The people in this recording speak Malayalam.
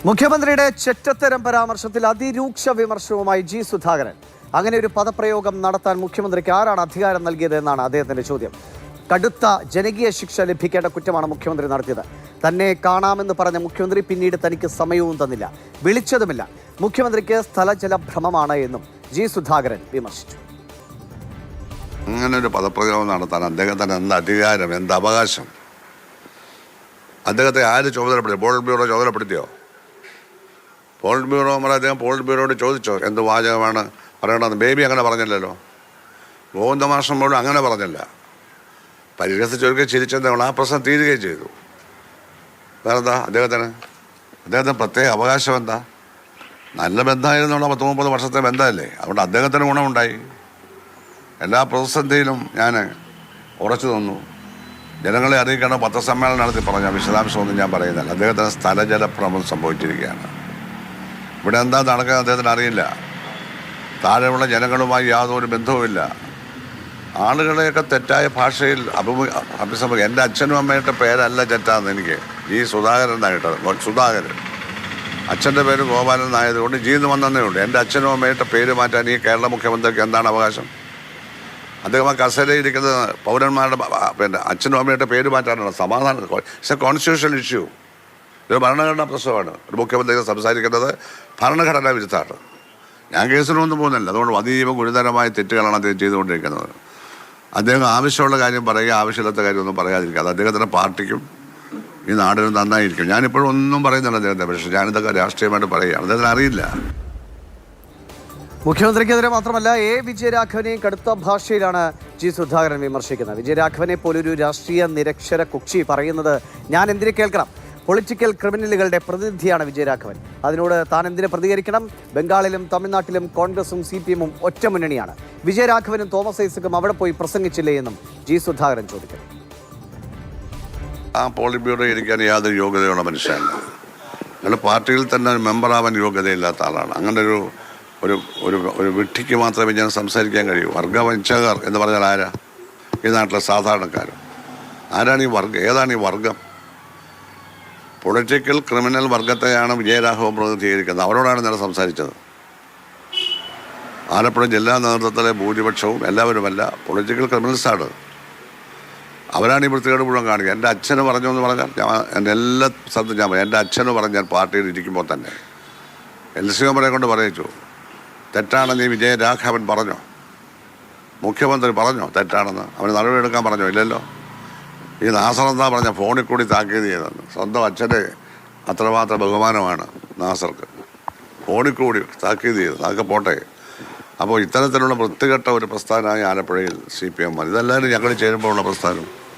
മുഖ്യമന്ത്രിയുടെ ചെറ്റത്തരം പരാമർശത്തിൽ അതിരൂക്ഷ വിമർശനവുമായി ജി സുധാകരൻ. അങ്ങനെ ഒരു പദപ്രയോഗം നടത്താൻ മുഖ്യമന്ത്രിക്ക് ആരാണ് അധികാരം നൽകിയത് എന്നാണ് അദ്ദേഹത്തിന്റെ ചോദ്യം. കടുത്ത ജനകീയ ശിക്ഷ ലഭിക്കേണ്ട കുറ്റമാണ് മുഖ്യമന്ത്രി നടത്തിയത്. തന്നെ കാണാമെന്ന് പറഞ്ഞ മുഖ്യമന്ത്രി പിന്നീട് തനിക്ക് സമയവും തന്നില്ല, വിളിച്ചതുമില്ല. മുഖ്യമന്ത്രിക്ക് സ്ഥലജല ഭ്രമമാണ് എന്നും ജി സുധാകരൻ വിമർശിച്ചു. അങ്ങനെ ഒരു പദപ്രയോഗം നടത്താൻ അദ്ദേഹത്തിന് എന്ത് അധികാരം, എന്ത് അവകാശം? അദ്ദേഹത്തെ ആര് ചുമതലപ്പെടുത്തി? പോളിറ്റ് ബ്യൂറോ ചുമതലപ്പെടുത്തിയോ? പോളിറ്റ് ബ്യൂറോ അദ്ദേഹം പോളിറ്റ് ബ്യൂറോയോട് ചോദിച്ചോ എന്ത് വാചകമാണ് പറയണമെന്ന്? ബേബി അങ്ങനെ പറഞ്ഞില്ലല്ലോ. ഗോവിന്ദമാഷ്ടം പോലും അങ്ങനെ പറഞ്ഞില്ല. പരിഹസിച്ചൊരുക്കെ ചിരിച്ചെന്താണ് ആ പ്രശ്നം തീരുകയും ചെയ്തു. വേറെന്താ അദ്ദേഹത്തിന് പ്രത്യേക അവകാശം എന്താ? നല്ല ബന്ധമായിരുന്നുള്ള 30 വർഷത്തെ ബന്ധമല്ലേ, അതുകൊണ്ട് അദ്ദേഹത്തിന് ഗുണമുണ്ടായി. എല്ലാ പ്രതിസന്ധിയിലും ഞാൻ ഉറച്ചു നിന്നു. ജനങ്ങളെ അറിയിക്കണം, പത്രസമ്മേളനം നടത്തി പറഞ്ഞ വിശദാംശമൊന്നും ഞാൻ പറയുന്നില്ല. അദ്ദേഹത്തിന് സ്ഥലജലഭ്രമം സംഭവിച്ചിരിക്കുകയാണ്. ഇവിടെ എന്താ നടക്കുക അദ്ദേഹത്തിന് അറിയില്ല. താഴെയുള്ള ജനങ്ങളുമായി യാതൊരു ബന്ധവുമില്ല. ആളുകളെയൊക്കെ തെറ്റായ ഭാഷയിൽ അഭിസംബോധന. എൻ്റെ അച്ഛനും അമ്മയുടെ പേരല്ല തെറ്റാന്ന് എനിക്ക് ജി സുധാകരൻ എന്നായിട്ടത്. സുധാകരൻ അച്ഛൻ്റെ പേര് ഗോപാലൻ എന്നായതുകൊണ്ട് ജീന്ന് വന്നതേ ഉള്ളൂ. എൻ്റെ അച്ഛനും അമ്മയുടെ പേര് മാറ്റാൻ ഈ കേരള മുഖ്യമന്ത്രിക്ക് എന്താണ് അവകാശം? അദ്ദേഹം ആ കസേരയിരിക്കുന്നത് പൗരന്മാരുടെ അച്ഛനും അമ്മയുടെ പേര് മാറ്റാനാണ്. സമാധാനം. It's A constitutional issue. ഇതൊരു ഭരണഘടനാ പ്രശ്നമാണ്. ഒരു മുഖ്യമന്ത്രി സംസാരിക്കുന്നത് ഭരണഘടനാ വിരുദ്ധമാണ്. ഞാൻ കേസിനൊന്നും പോകുന്നില്ല. അതുകൊണ്ട് അതീവ ഗുരുതരമായ തെറ്റുകളാണ് അദ്ദേഹം ചെയ്തുകൊണ്ടിരിക്കുന്നത്. അദ്ദേഹം ആവശ്യമുള്ള കാര്യം പറയുക, ആവശ്യമില്ലാത്ത കാര്യമൊന്നും പറയാതിരിക്കുക. അത് അദ്ദേഹത്തിൻ്റെ പാർട്ടിക്കും ഈ നാടിനും നന്നായിരിക്കും. ഞാനിപ്പോഴും ഒന്നും പറയുന്നില്ല അദ്ദേഹത്തെ, പക്ഷേ ഞാനിതൊക്കെ രാഷ്ട്രീയമായിട്ട് പറയുകയാണ്. അദ്ദേഹത്തിന് അറിയില്ല. മുഖ്യമന്ത്രിക്കെതിരെ മാത്രമല്ല എ വിജയരാഘവനെയും കടുത്ത ഭാഷയിലാണ് ജി സുധാകരൻ വിമർശിക്കുന്നത്. വിജയരാഘവനെ പോലൊരു രാഷ്ട്രീയ നിരക്ഷര കുക്ഷി പറയുന്നത് ഞാൻ എന്തിനു കേൾക്കണം? പൊളിറ്റിക്കൽ ക്രിമിനലുകളുടെ പ്രതിനിധിയാണ് വിജയരാഘവൻ. അതിനോട് താൻ എന്തിനു പ്രതികരിക്കണം? ബംഗാളിലും തമിഴ്നാട്ടിലും കോൺഗ്രസും CPM-ഉം ഒറ്റ മുന്നണിയാണ്. വിജയരാഘവനും തോമസ് ഐസക്കും അവിടെ പോയി പ്രസംഗിച്ചില്ലേ എന്നും ജി സുധാകരൻ ചോദിക്കുന്നു. ആ പോളിറ്റ് ബ്യൂറോ ഇരിക്കാൻ യാതൊരു യോഗ്യതയുള്ള മനുഷ്യനല്ല. അയാൾ പാർട്ടിയിൽ തന്നെ മെമ്പറാവാൻ യോഗ്യതയില്ലാത്ത ആളാണ്. അങ്ങനെ ഒരു വിഡ്ഢിക്ക് മാത്രമേ ഞാൻ സംസാരിക്കാൻ കഴിയൂ. വർഗവഞ്ചകർ എന്ന് പറഞ്ഞാൽ ആരാ? ഈ നാട്ടിലെ സാധാരണക്കാർ. ആരാണ് ഈ വർഗം? ഏതാണ് ഈ വർഗം? പൊളിറ്റിക്കൽ ക്രിമിനൽ വർഗത്തെയാണ് വിജയരാഘവൻ പ്രതിനിധീകരിക്കുന്നത്. അവരോടാണ് ഞാൻ സംസാരിച്ചത്. ആലപ്പുഴ ജില്ലാ നേതൃത്വത്തിലെ ഭൂരിപക്ഷവും എല്ലാവരുമല്ല, പൊളിറ്റിക്കൽ ക്രിമിനൽസാണ്. അവരാണ് ഈ വൃത്തികേട് മുഴുവൻ കാണിക്കുക. എൻ്റെ അച്ഛന് പറഞ്ഞു എന്ന് പറഞ്ഞാൽ എൻ്റെ എല്ലാ സ്ഥലത്തും ഞാൻ പറയും. എൻ്റെ അച്ഛന് പറഞ്ഞ് ഞാൻ പാർട്ടിയിൽ ഇരിക്കുമ്പോൾ തന്നെ LC-യെ കൊണ്ട് പറയിച്ചു. തെറ്റാണെന്ന് ഈ വിജയരാഘവൻ പറഞ്ഞോ? മുഖ്യമന്ത്രി പറഞ്ഞോ തെറ്റാണെന്ന്? അവന് നടപടിയെടുക്കാൻ പറഞ്ഞോ? ഇല്ലല്ലോ. ഈ നാസർ എന്താ പറഞ്ഞ ഫോണിൽ കൂടി താക്കീത് ചെയ്തെന്ന്. സ്വന്തം അച്ഛൻ്റെ അത്രമാത്രം ബഹുമാനമാണ് നാസർക്ക്. ഫോണിൽ കൂടി താക്കീത് ചെയ്ത്. അതൊക്കെ പോട്ടെ. അപ്പോൾ ഇത്തരത്തിലുള്ള വൃത്തികെട്ട ഒരു പ്രസ്ഥാനമായി ആലപ്പുഴയിൽ CPM. ഇതെല്ലാവരും ഞങ്ങൾ ചേരുമ്പോൾ ഉള്ള പ്രസ്ഥാനം.